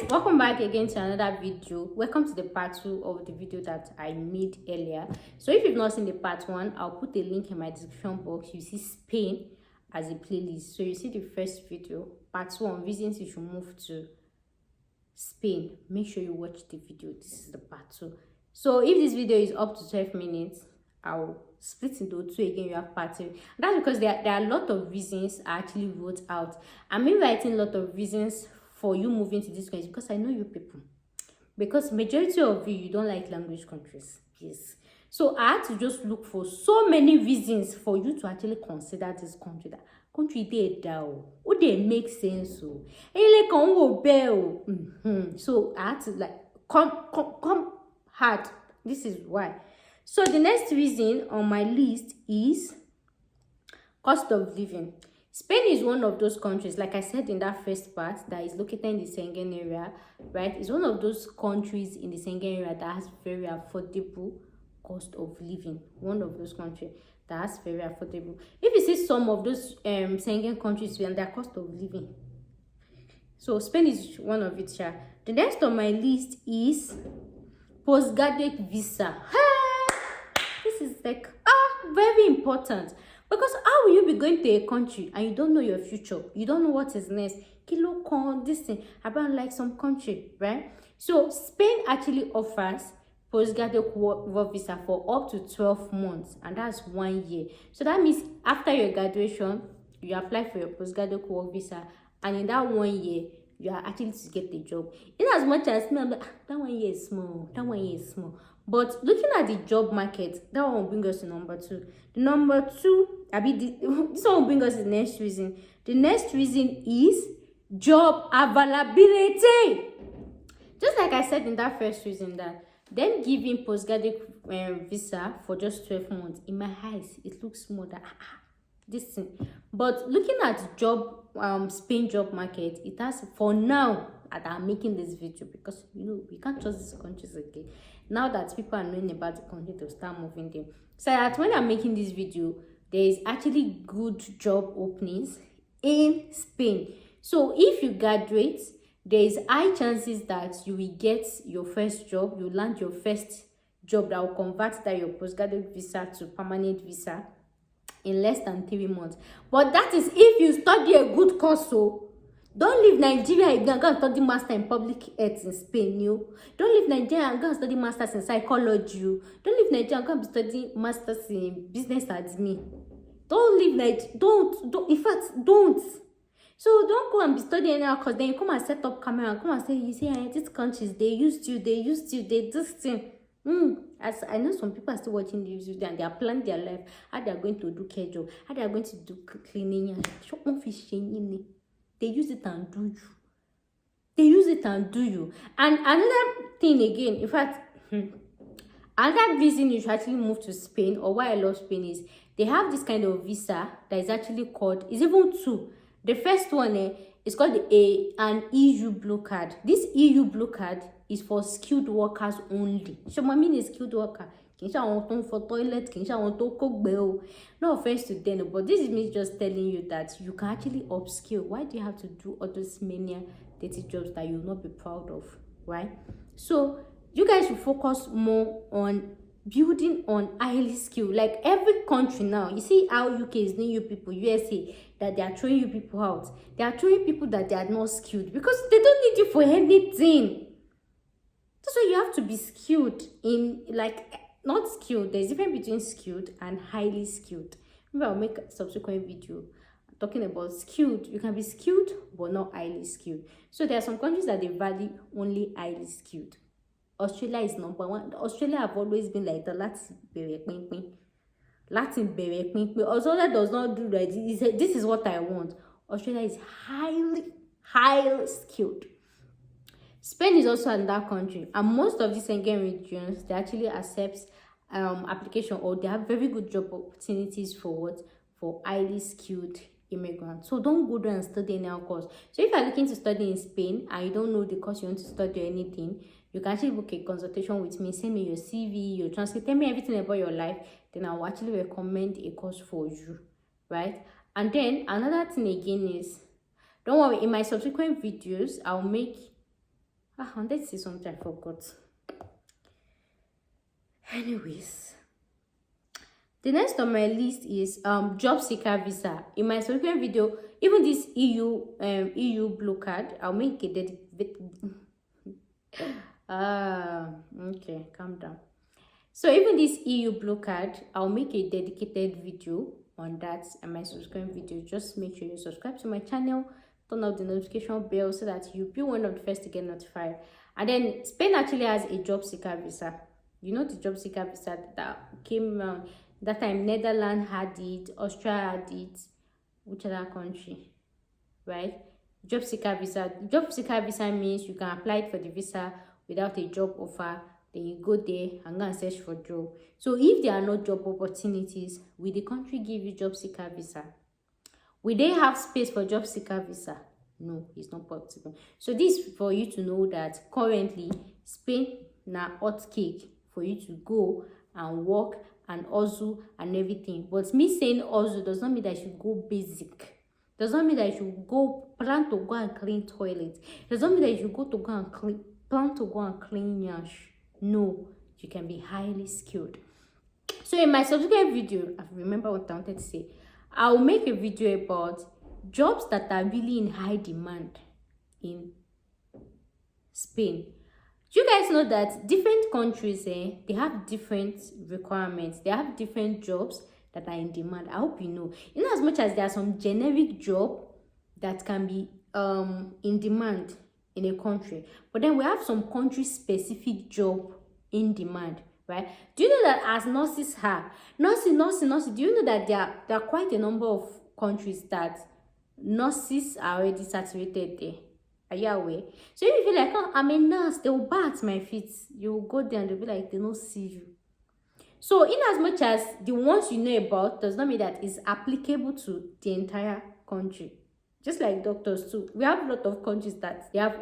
welcome back again to another video. Welcome to the part 2 of the video that I made earlier. So if you've not seen the part 1, I'll put a link in my description box. You see Spain as a playlist, so you see the first video, part 1, reasons you should move to Spain. Make sure you watch the video. This is the part 2. So if this video is up to 12 minutes, I'll split into 2 again. You have part 2. That's because there are a lot of reasons I actually wrote out. I'm writing a lot of reasons for you moving to this country because I know you people. Because majority of you don't like language countries. Yes. So I had to just look for so many reasons for you to actually consider this country. That country they down. Would they make sense? So I had to like come hard. This is why. So the next reason on my list is cost of living. Spain is one of those countries, like I said in that first part, that is located in the Schengen area, right? It's one of those countries in the Schengen area that has very affordable cost of living. One of those countries that has very affordable. If you see some of those Schengen countries and their cost of living, so Spain is one of it. Yeah. The next on my list is postgraduate visa. This is like very important. Because how will you be going to a country and you don't know your future? You don't know what is next. Kilo con this thing about like some country, right? So Spain actually offers postgraduate work visa for up to 12 months, and that's 1 year. So that means after your graduation, you apply for your postgraduate work visa, and in that 1 year, you are actually to get the job. In as much as me, I'm like, that 1 year is small. That 1 year is small. But looking at the job market, that one will bring us to number 2. The number 2, this one will bring us to the next reason. The next reason is job availability. Just like I said in that first reason, that them giving postgraduate visa for just 12 months, in my eyes, it looks more than this thing. But looking at the job, Spain job market, it has, for now, that I'm making this video, because you know we can't trust these countries again. Now that people are knowing about the country, to start moving them. So that when I'm making this video, there is actually good job openings in Spain. So if you graduate, there is high chances that you will get your first job. You land your first job that will convert that your postgraduate visa to permanent visa in less than 3 months. But that is if you study a good course. So don't leave Nigeria and go and study master in public health in Spain. You don't leave Nigeria and go and study masters in psychology. You don't leave Nigeria and go and study masters in business admin. Don't leave Nigeria. Don't. In fact, don't. So don't go and be studying now, because then you come and set up camera and come and say, you say, these countries, they used you, they this thing. As I know some people are still watching this video and they are planning their life, how they are going to do care job, how they are going to do cleaning. They use it and do you. They use it and do you. And another thing again, in fact, another reason you should actually move to Spain, or why I love Spain, is they have this kind of visa that is actually called, it's even 2. The first one is called an EU blue card. This EU blue card is for skilled workers only. So my mean is skilled worker. For toilet, no offense to them, but this is me just telling you that you can actually upskill. Why do you have to do all those many dirty jobs that you will not be proud of, right? So you guys should focus more on building on highly skilled. Like every country now, you see how UK is doing you people, USA, that they are throwing you people out. They are throwing people that they are not skilled because they don't need you for anything. That's why you have to be skilled in, like, not skilled. There's a difference between skilled and highly skilled. Maybe I'll make a subsequent video talking about skilled. You can be skilled but not highly skilled. So there are some countries that they value only highly skilled. Australia is number 1. Australia have always been like the Latin. Australia does not do that. This is what I want. Australia is highly skilled. Spain is also another country, and most of these Schengen regions, they actually accept application, or they have very good job opportunities for highly skilled immigrants. So don't go there and study any course. So if you're looking to study in Spain and you don't know the course you want to study or anything, you can actually book a consultation with me. Send me your CV, your transcript, tell me everything about your life. Then I will actually recommend a course for you, right? And then another thing again is, don't worry, in my subsequent videos, I'll make I wanted to say something I forgot. Anyways, the next on my list is job seeker visa. In my subsequent video, even this EU blue card, I'll make a dedicated. Okay, calm down. So even this EU blue card, I'll make a dedicated video on that and my subsequent video. Just make sure you subscribe to my channel, turn on the notification bell so that you'll be one of the first to get notified. And then Spain actually has a job seeker visa. You know the job seeker visa that came that time. Netherlands had it, Austria had it, which other country, right? Job seeker visa. Job seeker visa means you can apply for the visa without a job offer. Then you go there and go and search for job. So if there are no job opportunities, will the country give you job seeker visa? Will they have space for job seeker visa? No, it's not possible. So this is for you to know that currently Spain na hot cake for you to go and work and hustle and everything. But me saying hustle does not mean that you should go basic. Does not mean that you should plan to go and clean toilets. Does not mean that you should plan to go and clean yash. No, you can be highly skilled. So in my subsequent video, I remember what I wanted to say. I'll make a video about jobs that are really in high demand in Spain. Do you guys know that different countries, they have different requirements. They have different jobs that are in demand. I hope you know. In as much as there are some generic job that can be in demand in a country, but then we have some country specific job in demand, right? Do you know that as nurses have nursing, do you know that there are quite a number of countries that nurses are already saturated there? Are you aware? So if you feel like, oh, I'm a nurse, they will bat my feet. You will go there and they'll be like, they don't see you. So in as much as the ones you know about does not mean that it's applicable to the entire country. Just like doctors too. We have a lot of countries that they have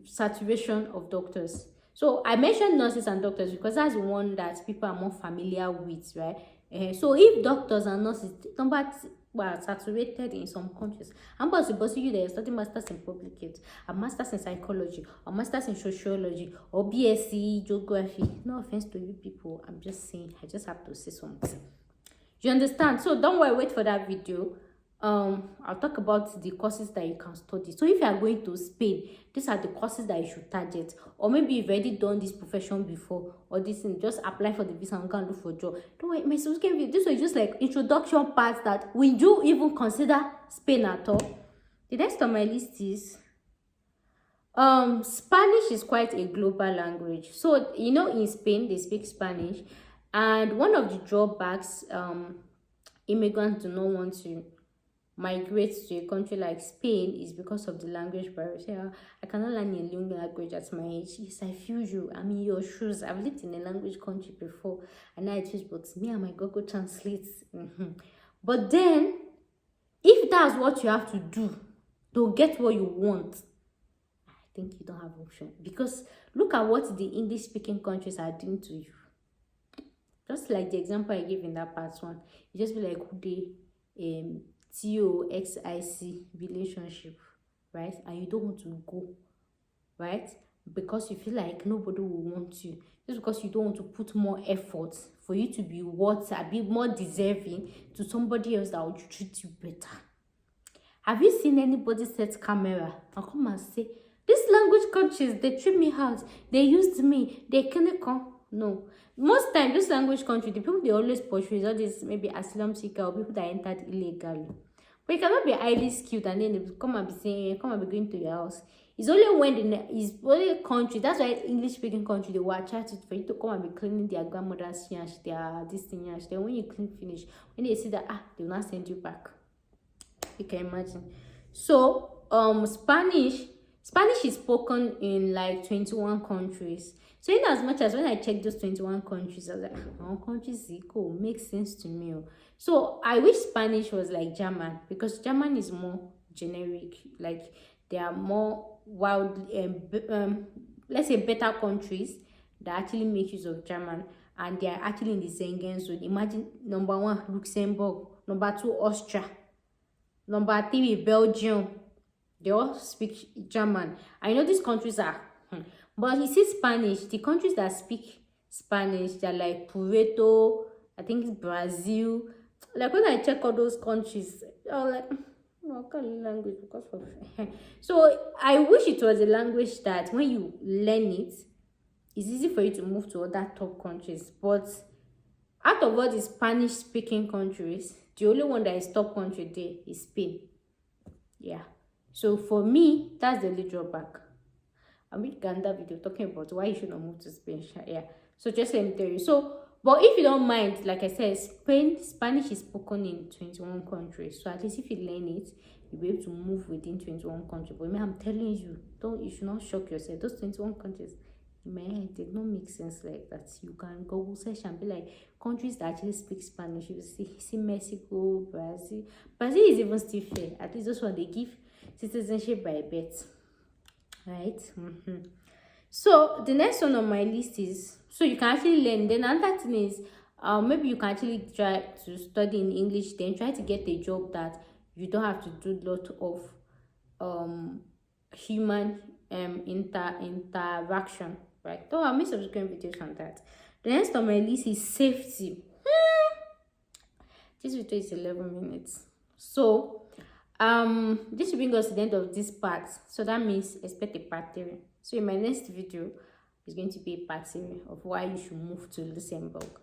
saturation of doctors. So I mentioned nurses and doctors because that's the one that people are more familiar with, right? So if doctors and nurses, are saturated in some countries, I'm possible you that you're studying masters in public health, a masters in psychology, or masters in sociology, or BSc geography. No offense to you people, I'm just saying, I just have to say something. You understand? So don't worry, wait for that video. I'll talk about the courses that you can study. So if you are going to Spain, these are the courses that you should target. Or maybe you've already done this profession before, or this thing, just apply for the visa and go and look for a job. Don't worry, my subscribe. This was just like introduction parts that we do even consider Spain at all. The next on my list is Spanish is quite a global language. So you know, in Spain they speak Spanish, and one of the drawbacks immigrants do not want to migrate to a country like Spain is because of the language barrier. So, I cannot learn a new language at my age. Yes, I feel you. I'm in your shoes. I've lived in a language country before, and now it is but me and my Google Translate. But then, if that's what you have to do to get what you want, I think you don't have option, because look at what the English-speaking countries are doing to you. Just like the example I gave in that part one, you just be like, who they TOXIC relationship, right? And you don't want to go, right? Because you feel like nobody will want you. Just because you don't want to put more effort for you to be be more deserving to somebody else that will treat you better. Have you seen anybody set camera and come and say, these language countries, they treat me out, they used me, they can't come? No. Most time, this language country, the people they always portray all this maybe asylum seeker or people that entered illegally. But you cannot be highly skilled and then they come and be saying, come and be going to your house. It's only when it's only a country, that's why English speaking country, they will attract it for you to come and be cleaning their grandmother's yash, their this thing yash. Then when you clean finish, when they see that they will not send you back. You can imagine. So Spanish is spoken in like 21 countries. So in as much as when I checked those 21 countries, I was like, oh, countries equal, makes sense to me. So I wish Spanish was like German, because German is more generic. Like there are more wild, let's say better countries that actually make use of German, and they are actually in the Schengen zone. Imagine number 1, Luxembourg, number 2, Austria, number 3, Belgium, They all speak German. I know these countries are, but he says Spanish. The countries that speak Spanish, they're like Puerto, I think it's Brazil. Like when I check all those countries, I was like, no, I can't learn language because of. So I wish it was a language that when you learn it, it's easy for you to move to other top countries. But out of all the Spanish speaking countries, the only one that is top country there is Spain. Yeah. So for me, that's the only drawback. I made Ganda video talking about why you should not move to Spain. Yeah. So just let me tell you. So, but if you don't mind, like I said, Spanish is spoken in 21 countries. So at least if you learn it, you'll be able to move within 21 countries. But I'm telling you, you should not shock yourself. Those 21 countries, in my head, did not make sense like that. You can Google search and be like, countries that actually speak Spanish. You see Mexico, Brazil. Brazil is even still fair. At least those one they give citizenship by birth. Right? So the next one on my list is, so you can actually learn. Then another thing is, maybe you can actually try to study in English, then try to get a job that you don't have to do a lot of human interaction, right? So I'll make subsequent videos on that. The next on my list is safety. This video is 11 minutes. So this will bring us to the end of this part. So that means expect a part 3. So in my next video is going to be a part 3 of why you should move to Luxembourg,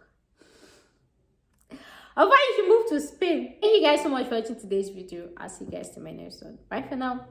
of why you should move to Spain. Thank you guys so much for watching today's video. I'll see you guys in my next one. Bye for now.